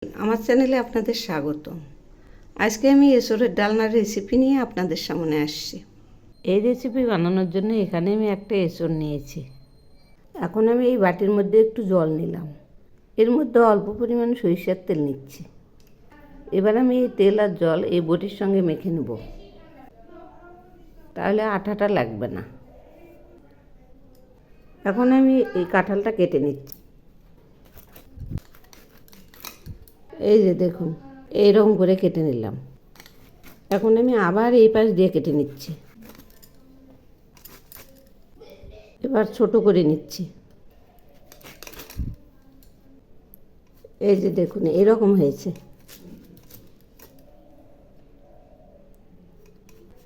আমার চ্যানেলে আপনাদের স্বাগত। আজকে আমি এসরের ডালনার রেসিপি নিয়ে আপনাদের সামনে আসছি। এই রেসিপি বানানোর জন্য এখানে আমি একটা এসর নিয়েছি। এখন আমি এই বাটির মধ্যে একটু জল নিলাম, এর মধ্যে অল্প পরিমাণ সরিষার তেল নিচ্ছি। এবার আমি এই তেল আর জল এই বটির সঙ্গে মেখে নেব, তাহলে আঠাটা লাগবে না। এখন আমি এই কাঁঠালটা কেটে নিচ্ছি। এই যে দেখুন, এইরকম করে কেটে নিলাম। এখন আমি আবার এই পাশ দিয়ে কেটে নিচ্ছি। এবার ছোট করে নিচ্ছি। এই যে দেখুন, এরকম হয়েছে।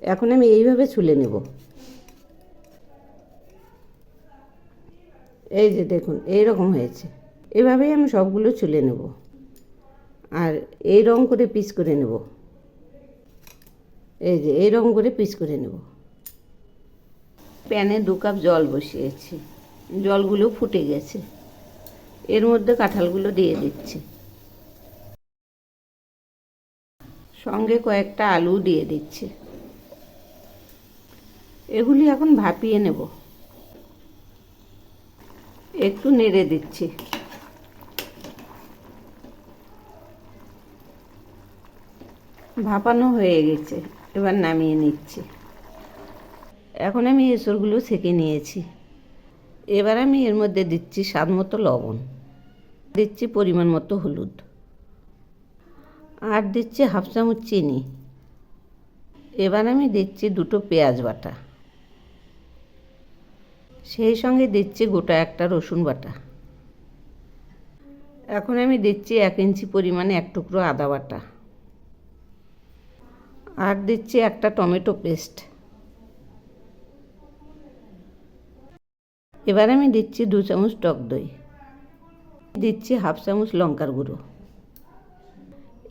এখন আমি এইভাবে ছুলে নেব। এই যে দেখুন, এইরকম হয়েছে। এভাবেই আমি সবগুলো ছুলে নেব আর এই রকম করে পিস করে নেব। এই যে এইরকম করে পিস করে নেব। প্যানে 2 কাপ জল বসিয়েছি, জলগুলো ফুটে গেছে। এর মধ্যে কাঁঠালগুলো দিয়ে দিচ্ছি, সঙ্গে কয়েকটা আলু দিয়ে দিচ্ছি। এগুলি এখন ভাপিয়ে নেব। একটু নেড়ে দিচ্ছি। ভাপানো হয়ে গেছে, এবার নামিয়ে নিচ্ছি। এখন আমি এসরগুলো ছেঁকে নিয়েছি। এবার আমি এর মধ্যে দিচ্ছি স্বাদ মতো লবণ, দিচ্ছি পরিমাণ মতো হলুদ, আর দিচ্ছি 1/2 চামচ চিনি। এবার আমি দিচ্ছি 2টো পেঁয়াজ বাটা, সেই সঙ্গে দিচ্ছি গোটা একটা রসুন বাটা। এখন আমি দিচ্ছি 1 ইঞ্চি পরিমাণে 1 টুকরো আদা বাটা, আর দিচ্ছি একটা টমেটো পেস্ট। এবার আমি দিচ্ছি 2 চামচ টক দই, দিচ্ছি 1/2 চামচ লঙ্কার গুঁড়ো,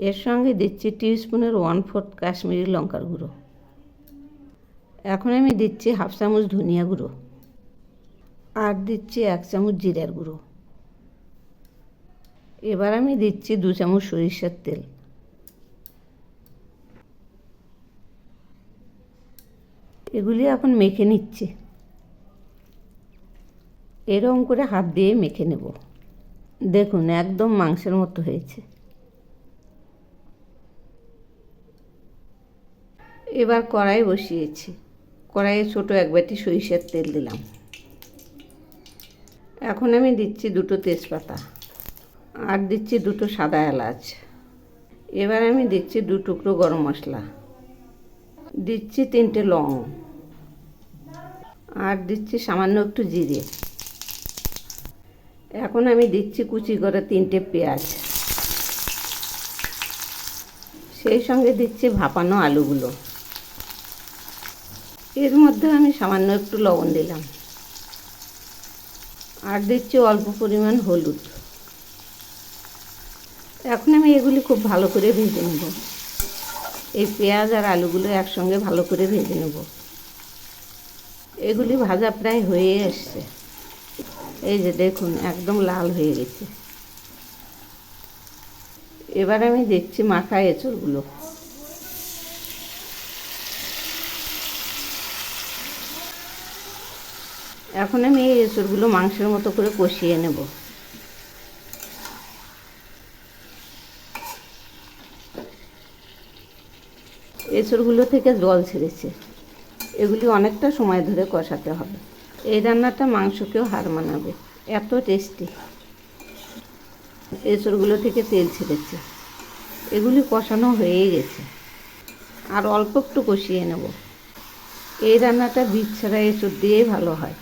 এর সঙ্গে দিচ্ছি টিস্পুনের 1/4 কাশ্মীরি লঙ্কার গুঁড়ো। এখন আমি দিচ্ছি 1/2 চামচ ধনিয়া গুঁড়ো, আর দিচ্ছি 1 চামচ জিরার গুঁড়ো। এবার আমি দিচ্ছি 2 চামচ সরিষার তেল। এগুলি এখন মেখে নিচ্ছি। এরকম করে হাত দিয়ে মেখে নেব। দেখুন, একদম মাংসের মতো হয়েছে। এবার কড়াই বসিয়েছি। কড়াইয়ে ছোট 1 বাটি সরিষার তেল দিলাম। এখন আমি দিচ্ছি 2টো তেজপাতা, আর দিচ্ছি 2টো সাদা এলাচ। এবার আমি দিচ্ছি 2 টুকরো গরম মশলা, দিচ্ছি 3টে লং, আর দিচ্ছি সামান্য একটু জিরে। এখন আমি দিচ্ছি কুচি করা 3টে পেঁয়াজ, সেই সঙ্গে দিচ্ছি ভাপানো আলুগুলো। এর মধ্যে আমি সামান্য একটু লবণ দিলাম, আর দিচ্ছি অল্প পরিমাণ হলুদ। এখন আমি এগুলি খুব ভালো করে ভেজে নেব। এই পেঁয়াজ আর আলুগুলো একসঙ্গে ভালো করে ভেজে নেব। এগুলি ভাজা প্রায় হয়ে এসছে। এই যে দেখুন, একদম লাল হয়ে গেছে। এবার আমি দিচ্ছি মাখা এঁচড়গুলো। এখন আমি এই এঁচড়গুলো মাংসের মতো করে কষিয়ে নেব। এঁচড়গুলো থেকে জল ছেড়েছে, এগুলি অনেকটা সময় ধরে কষাতে হবে। এই রান্নাটা মাংসকেও হার মানাবে, এত টেস্টি। এঁচড়গুলো থেকে তেল ছেড়েছে, এগুলি কষানো হয়ে গেছে। আর অল্প একটু কষিয়ে নেব। এই রান্নাটা বীজ ছাড়া এঁচড় দিয়েই ভালো হয়।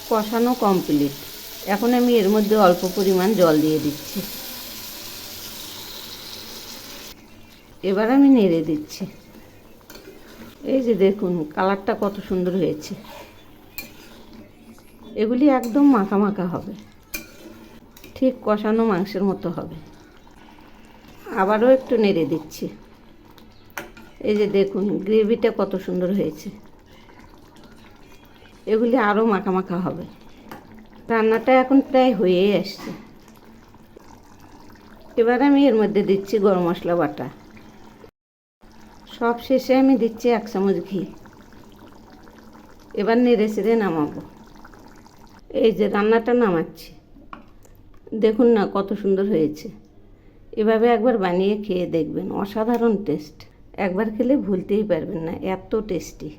কষানো কমপ্লিট। এখন আমি এর মধ্যে অল্প পরিমাণ জল দিয়ে দিচ্ছি। এবার আমি নেড়ে দিচ্ছি। এই যে দেখুন, কালারটা কত সুন্দর হয়েছে। এগুলি একদম মাখা মাখা হবে, ঠিক কষানো মাংসের মতো হবে। আবারও একটু নেড়ে দিচ্ছি। এই যে দেখুন, গ্রেভিটা কত সুন্দর হয়েছে। এগুলি আরও মাখা মাখা হবে। রান্নাটা এখন প্রায় হয়েই আসছে। এবার আমি এর মধ্যে দিচ্ছি গরম মশলা বাটা, সব শেষে আমি দিচ্ছি 1 চামচ ঘি। এবার নেড়ে চেড়ে নামাবো। এই যে রান্নাটা নামাচ্ছি, দেখুন না কত সুন্দর হয়েছে। এভাবে একবার বানিয়ে খেয়ে দেখবেন, অসাধারণ টেস্ট। একবার খেলে ভুলতেই পারবেন না, এত টেস্টি।